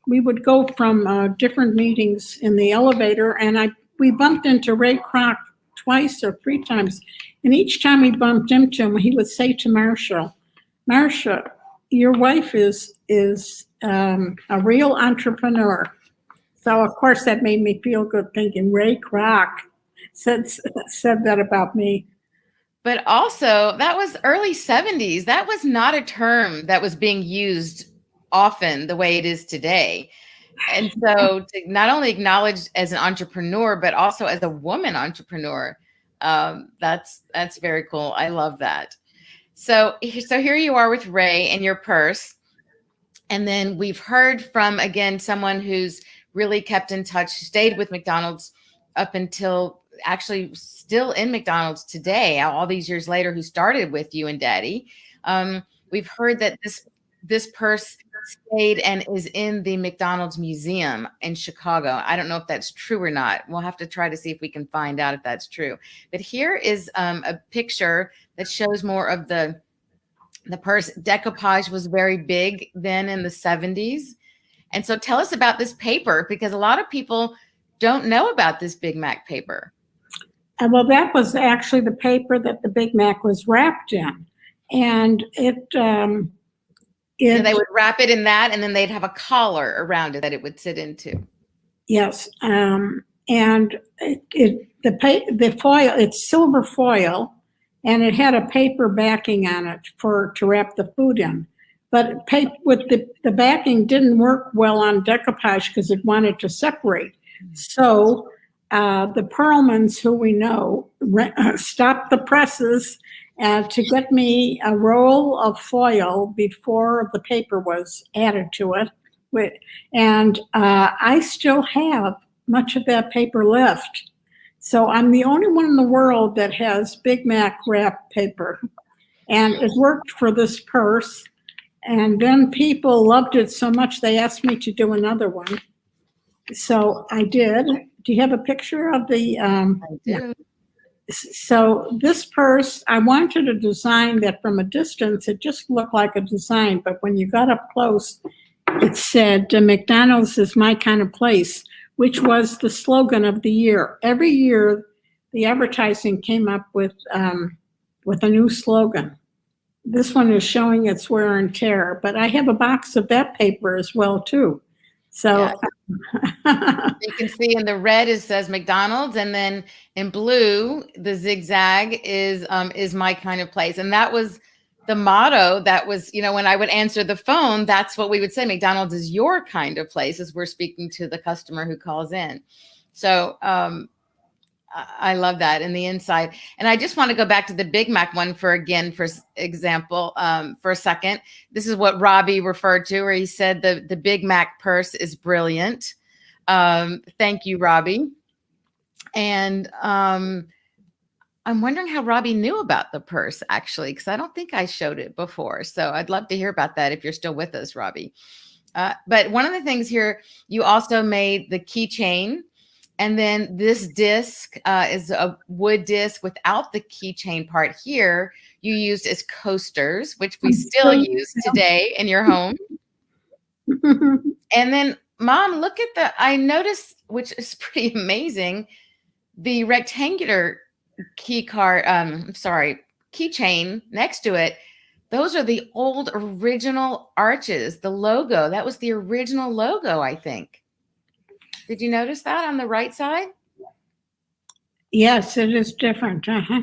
Speaker 2: we would go from different meetings in the elevator, and we bumped into Ray Kroc twice or 3 times. And each time we bumped into him, he would say to Marcia, "Your wife is a real entrepreneur." So of course that made me feel good, thinking Ray Kroc said that about me.
Speaker 1: But also, that was early 70s. That was not a term that was being used often the way it is today. And so to not only acknowledge as an entrepreneur, but also as a woman entrepreneur, that's very cool. I love that. So here you are with Ray and your purse. And then we've heard from, again, someone who's really kept in touch, stayed with McDonald's up until actually still in McDonald's today, all these years later, who started with you and Daddy. We've heard that this purse stayed and is in the McDonald's Museum in Chicago. I don't know if that's true or not. We'll have to try to see if we can find out if that's true. But here is a picture that shows more of the purse. Decoupage was very big then in the 70s. And so tell us about this paper, because a lot of people don't know about this Big Mac paper.
Speaker 2: Well, that was actually the paper that the Big Mac was wrapped in. And
Speaker 1: they would wrap it in that, and then they'd have a collar around it that it would sit into.
Speaker 2: Yes. And the foil, it's silver foil, and it had a paper backing on it to wrap the food in. But with the backing didn't work well on decoupage because it wanted to separate. So the Perlmans, who we know, stopped the presses to get me a roll of foil before the paper was added to it. And I still have much of that paper left. So I'm the only one in the world that has Big Mac wrap paper. And it worked for this purse. And then people loved it so much they asked me to do another one. So I did. Do you have a picture of the?
Speaker 1: I do.
Speaker 2: So this purse, I wanted a design that from a distance, it just looked like a design. But when you got up close, it said, "McDonald's is my kind of place," which was the slogan of the year. Every year, the advertising came up with a new slogan. This one is showing its wear and tear, but I have a box of that paper as well, too. So
Speaker 1: yeah. You can see in the red, it says McDonald's, and then in blue, the zigzag is my kind of place. And that was the motto that was, when I would answer the phone, that's what we would say. McDonald's is your kind of place, as we're speaking to the customer who calls in. So I love that. And the inside. And I just want to go back to the Big Mac one for example, for a second. This is what Robbie referred to, where he said the Big Mac purse is brilliant. Thank you, Robbie. And I'm wondering how Robbie knew about the purse, actually, because I don't think I showed it before. So I'd love to hear about that if you're still with us, Robbie. But one of the things here, you also made the keychain. And then this disc is a wood disc without the keychain part here. You used as coasters, which we still use today in your home. And then, Mom, look at I noticed, which is pretty amazing, the rectangular keychain next to it. Those are the old original arches, the logo. That was the original logo, I think. Did you notice that on the right side?
Speaker 2: Yes, it is different. But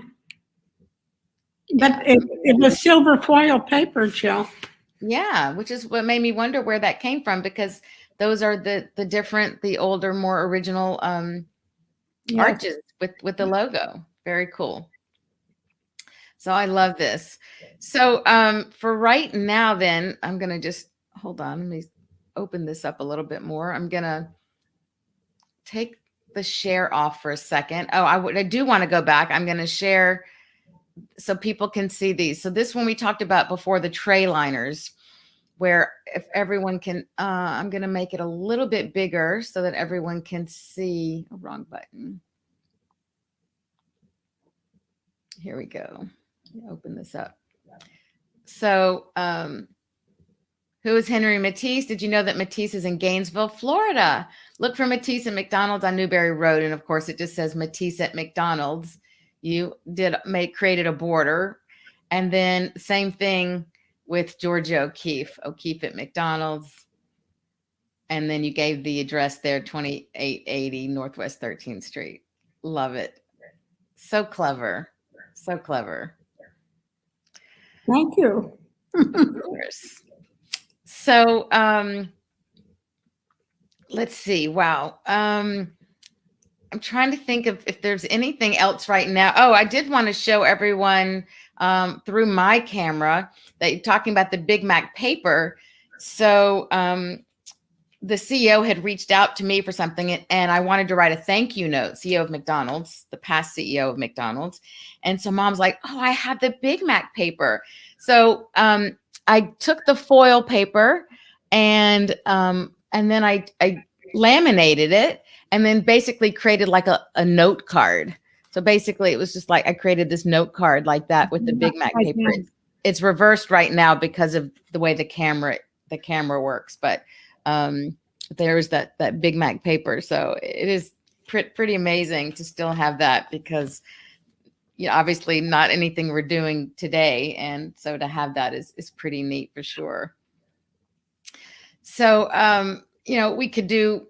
Speaker 2: it was silver foil paper, Jill.
Speaker 1: Yeah, which is what made me wonder where that came from, because those are the older, more original arches with the logo. Very cool. So I love this. So for right now, then I'm going to just hold on. Let me open this up a little bit more. I'm going to take the share off for a second. Oh, I do want to go back. I'm going to share so people can see these. So this one we talked about before, the tray liners, where if everyone can, I'm going to make it a little bit bigger so that everyone can see. Oh, wrong button. Here we go. Open this up. So who is Henry Matisse? Did you know that Matisse is in Gainesville, Florida? Look for Matisse at McDonald's on Newberry Road. And of course, it just says Matisse at McDonald's. You created a border. And then same thing with Georgia O'Keeffe at McDonald's. And then you gave the address there, 2880 Northwest 13th Street. Love it. So clever. So clever.
Speaker 2: Thank you.
Speaker 1: Of course. So let's see. Wow. I'm trying to think if there's anything else right now. Oh, I did want to show everyone through my camera that you're talking about the Big Mac paper. So the CEO had reached out to me for something, and I wanted to write a thank you note, CEO of McDonald's, the past CEO of McDonald's. And so Mom's like, oh, I have the Big Mac paper. So I took the foil paper and then I laminated it and then basically created like a note card. So basically it was just like I created this note card like that with the Big Mac paper. It's reversed right now because of the way the camera works, but there's that Big Mac paper. So it is pretty amazing to still have that, because obviously not anything we're doing today. And so to have that is pretty neat for sure. So, we could do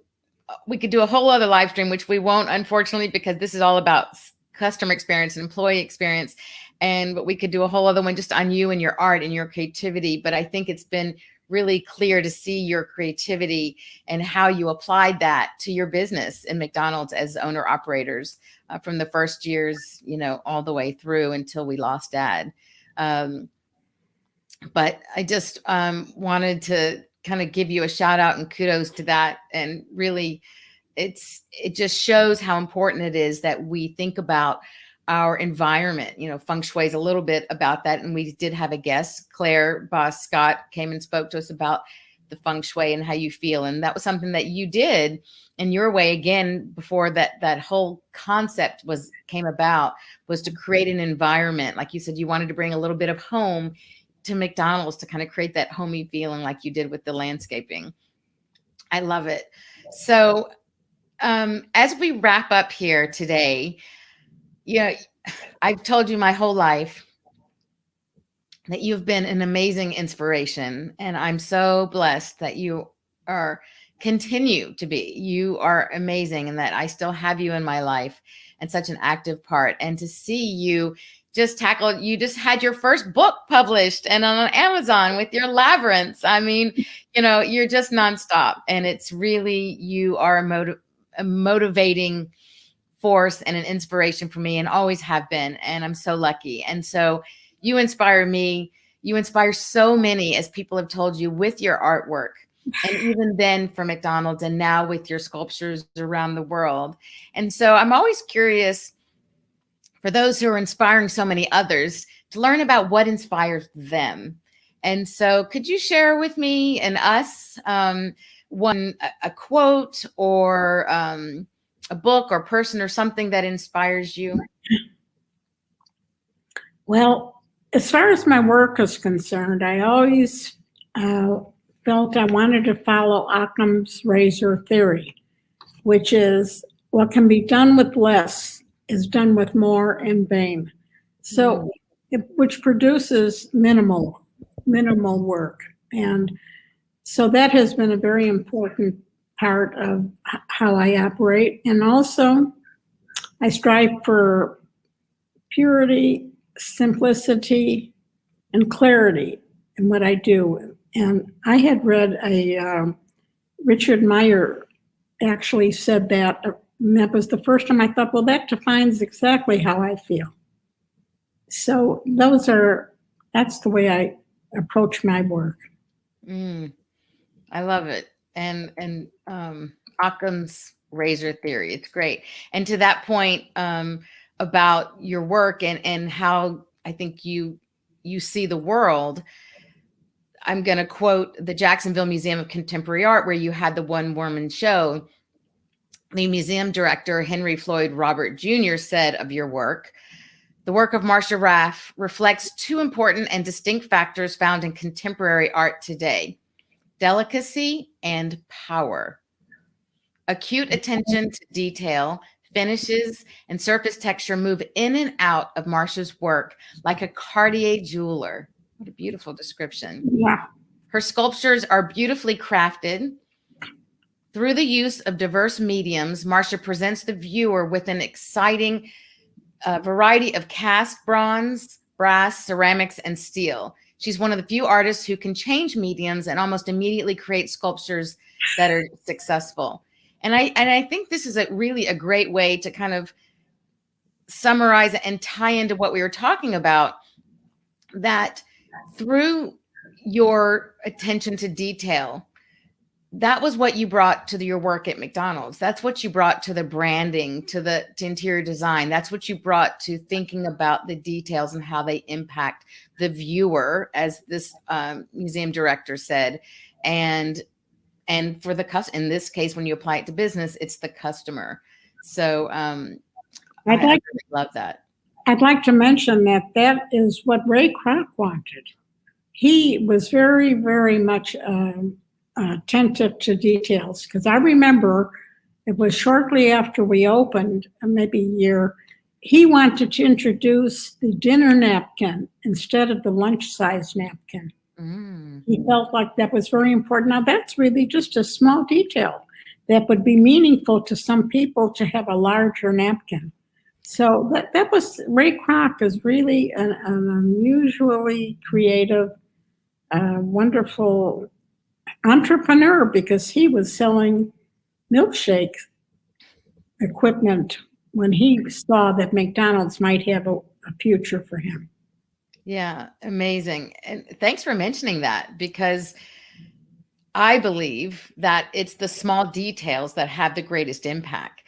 Speaker 1: a whole other live stream, which we won't, unfortunately, because this is all about customer experience and employee experience. But we could do a whole other one just on you and your art and your creativity. But I think it's been really clear to see your creativity and how you applied that to your business in McDonald's as owner operators from the first years, all the way through until we lost Dad. But I just wanted to kind of give you a shout out and kudos to that. And really, it just shows how important it is that we think about our environment. Feng Shui is a little bit about that. And we did have a guest, Claire Boss Scott, came and spoke to us about the Feng Shui and how you feel. And that was something that you did in your way, again, before that whole concept came about, was to create an environment. Like you said, you wanted to bring a little bit of home to McDonald's to kind of create that homey feeling like you did with the landscaping. I love it. So as we wrap up here today, I've told you my whole life that you've been an amazing inspiration. And I'm so blessed that you continue to be. You are amazing, and that I still have you in my life and such an active part. And to see you you just had your first book published and on Amazon with your labyrinths. I mean, you're just nonstop. And it's really, you are a motivating force and an inspiration for me and always have been. And I'm so lucky. And so you inspire me. You inspire so many, as people have told you, with your artwork. And even then for McDonald's, and now with your sculptures around the world. And so I'm always curious, for those who are inspiring so many others, to learn about what inspires them. And so could you share with me and us a quote or a book or person or something that inspires you?
Speaker 2: Well, as far as my work is concerned, I always felt I wanted to follow Occam's razor theory, which is what can be done with less is done with more in vain. So, which produces minimal work. And so that has been a very important part of how I operate. And also, I strive for purity, simplicity, and clarity in what I do. And I had read Richard Meyer actually said that, and that was the first time I thought, well, that defines exactly how I feel. So that's the way I approach my work.
Speaker 1: I love it. And Occam's razor theory, it's great. And to that point, about your work and how I think you see the world, I'm going to quote the Jacksonville Museum of Contemporary Art, where you had the one woman show. The museum director, Henry Floyd Robert Jr., said of your work, the work of Marcia Raff reflects two important and distinct factors found in contemporary art today: delicacy and power. Acute attention to detail, finishes, and surface texture move in and out of Marcia's work like a Cartier jeweler. What a beautiful description.
Speaker 2: Yeah.
Speaker 1: Her sculptures are beautifully crafted. Through the use of diverse mediums, Marcia presents the viewer with an exciting variety of cast bronze, brass, ceramics, and steel. She's one of the few artists who can change mediums and almost immediately create sculptures that are successful. And I think this is really a great way to kind of summarize and tie into what we were talking about, that through your attention to detail, that was what you brought to your work at McDonald's. That's what you brought to the branding, to interior design. That's what you brought to thinking about the details and how they impact the viewer, as this museum director said. And for in this case, when you apply it to business, it's the customer. So I really love that.
Speaker 2: I'd like to mention that is what Ray Kroc wanted. He was very, very much attentive to details, because I remember it was shortly after we opened, maybe a year, he wanted to introduce the dinner napkin instead of the lunch size napkin. He felt like that was very important. Now, that's really just a small detail that would be meaningful to some people, to have a larger napkin. So that was, Ray Kroc is really an unusually creative, wonderful entrepreneur, because he was selling milkshake equipment when he saw that McDonald's might have a future for him.
Speaker 1: Yeah, amazing. And thanks for mentioning that, because I believe that it's the small details that have the greatest impact.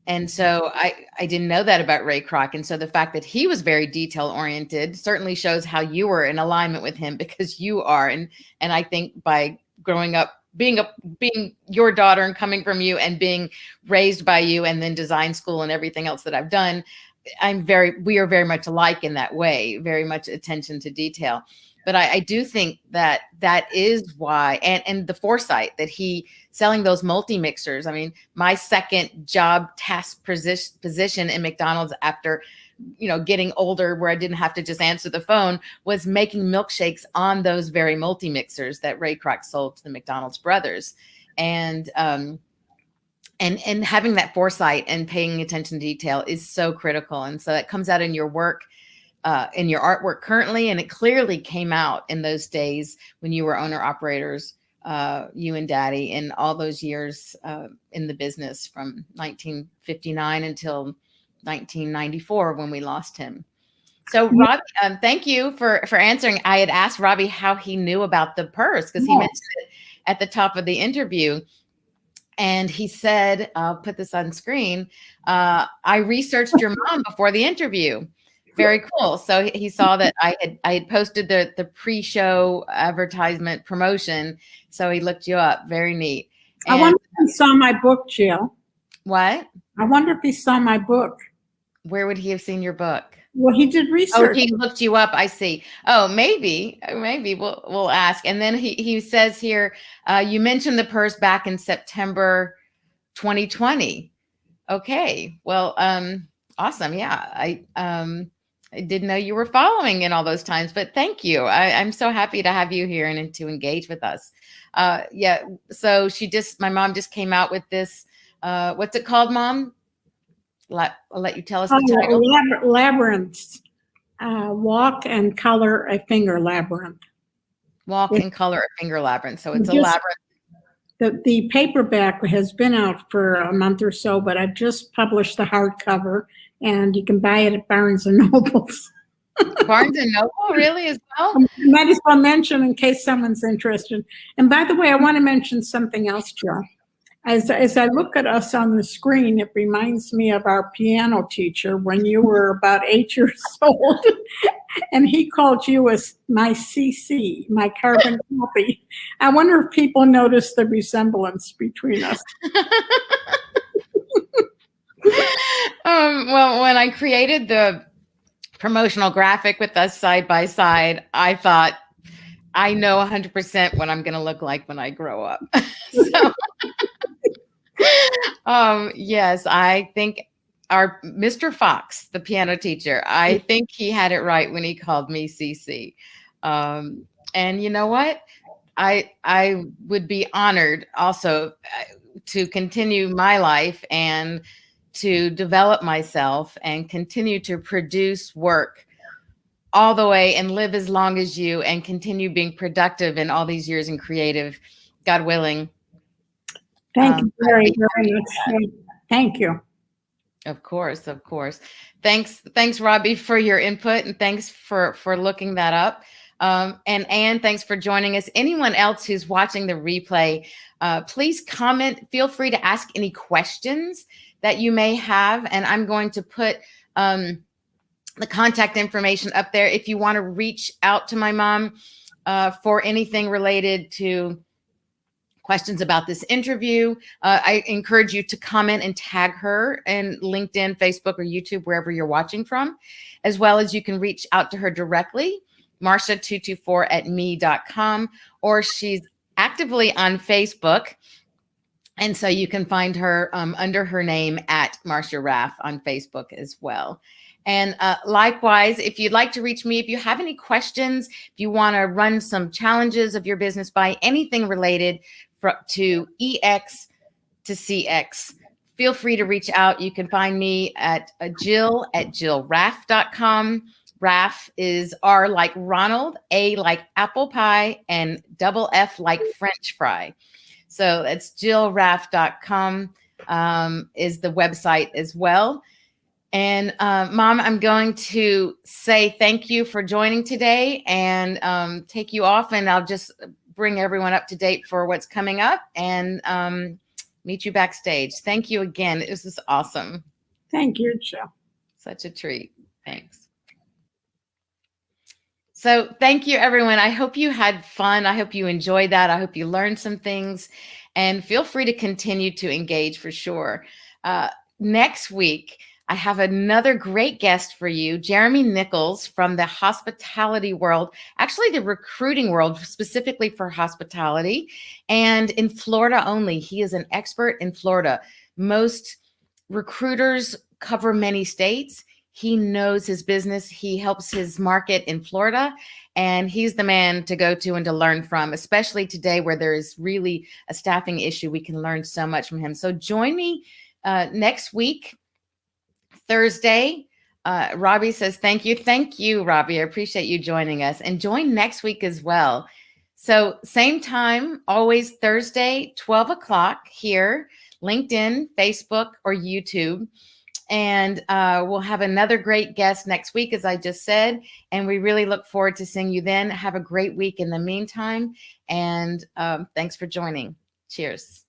Speaker 1: And so I didn't know that about Ray Kroc. And so the fact that he was very detail oriented certainly shows how you were in alignment with him, because you are. And I think by growing up, being your daughter and coming from you and being raised by you, and then design school and everything else that I've done, we are very much alike in that way, very much attention to detail. But I do think that is why, and the foresight that he selling those multi-mixers. I mean, my second job task position in McDonald's after, getting older, where I didn't have to just answer the phone, was making milkshakes on those very multi-mixers that Ray Kroc sold to the McDonald's brothers. And having that foresight and paying attention to detail is so critical. And so that comes out in your work, in your artwork currently. And it clearly came out in those days when you were owner operators you and Daddy in all those years in the business from 1959 until 1994 when we lost him. So Robbie, thank you for answering. I had asked Robbie how he knew about the purse because he mentioned it at the top of the interview. And he said, I'll put this on screen. I researched your mom before the interview. Very cool. So he saw that I had posted the pre-show advertisement promotion. So he looked you up. Very neat.
Speaker 2: And I wonder if he saw my book, Jill.
Speaker 1: What?
Speaker 2: I wonder if he saw my book.
Speaker 1: Where would he have seen your book?
Speaker 2: Well, he did research.
Speaker 1: Oh, he looked you up. I see. Oh, maybe we'll ask. And then he says here, you mentioned the purse back in September 2020. Okay. Well, awesome. Yeah. I didn't know you were following in all those times, but thank you. I'm so happy to have you here and to engage with us. Yeah. So my mom just came out with this. What's it called, Mom? I'll let you tell us the title.
Speaker 2: Labyrinths. Walk and color a finger labyrinth.
Speaker 1: Walk and color a finger labyrinth. So it's a labyrinth.
Speaker 2: The paperback has been out for a month or so, but I've just published the hardcover, and you can buy it at Barnes and Nobles.
Speaker 1: Barnes and Noble, really, as well?
Speaker 2: Might as well mention in case someone's interested. And by the way, I want to mention something else, Joe. As I look at us on the screen, it reminds me of our piano teacher when you were about 8 years old, and he called you as my CC, my carbon copy. I wonder if people notice the resemblance between us.
Speaker 1: Well, when I created the promotional graphic with us side by side, I thought, I know 100% what I'm going to look like when I grow up. So, yes, I think our Mr. Fox, the piano teacher, I think he had it right when he called me CC. And you know what? I would be honored also to continue my life and to develop myself and continue to produce work all the way and live as long as you and continue being productive in all these years and creative, God willing.
Speaker 2: Thank you very much. Thank you.
Speaker 1: Of course. Thanks, Robbie, for your input, and thanks for looking that up. And Anne, thanks for joining us. Anyone else who's watching the replay, please comment. Feel free to ask any questions that you may have, and I'm going to put the contact information up there if you want to reach out to my mom for anything related to questions about this interview. I encourage you to comment and tag her in LinkedIn, Facebook, or YouTube, wherever you're watching from, as well as you can reach out to her directly, Marcia224@me.com, or she's actively on Facebook. And so you can find her under her name at Marcia Raff on Facebook as well. And likewise, if you'd like to reach me, if you have any questions, if you want to run some challenges of your business by anything related to EX to CX, feel free to reach out. You can find me at Jill at jillraff.com. Raff is R like Ronald, A like apple pie, and double F like French fry. So that's jillraff.com is the website as well. And Mom, I'm going to say thank you for joining today and take you off, and I'll just bring everyone up to date for what's coming up and meet you backstage. Thank you again. This is awesome.
Speaker 2: Thank you, Jill.
Speaker 1: Such a treat. Thanks. So thank you, everyone. I hope you had fun. I hope you enjoyed that. I hope you learned some things, and feel free to continue to engage for sure. Next week, I have another great guest for you, Jeremy Nichols from the hospitality world, actually the recruiting world, specifically for hospitality, and in Florida only. He is an expert in Florida. Most recruiters cover many states. He knows his business. He helps his market in Florida, and he's the man to go to and to learn from, especially today where there is really a staffing issue. We can learn so much from him. So join me next week, Thursday. Robbie says, thank you. Thank you, Robbie. I appreciate you joining us, and join next week as well. So same time, always Thursday, 12 o'clock here, LinkedIn, Facebook, or YouTube. And we'll have another great guest next week, as I just said. And we really look forward to seeing you then. Have a great week in the meantime. And thanks for joining. Cheers.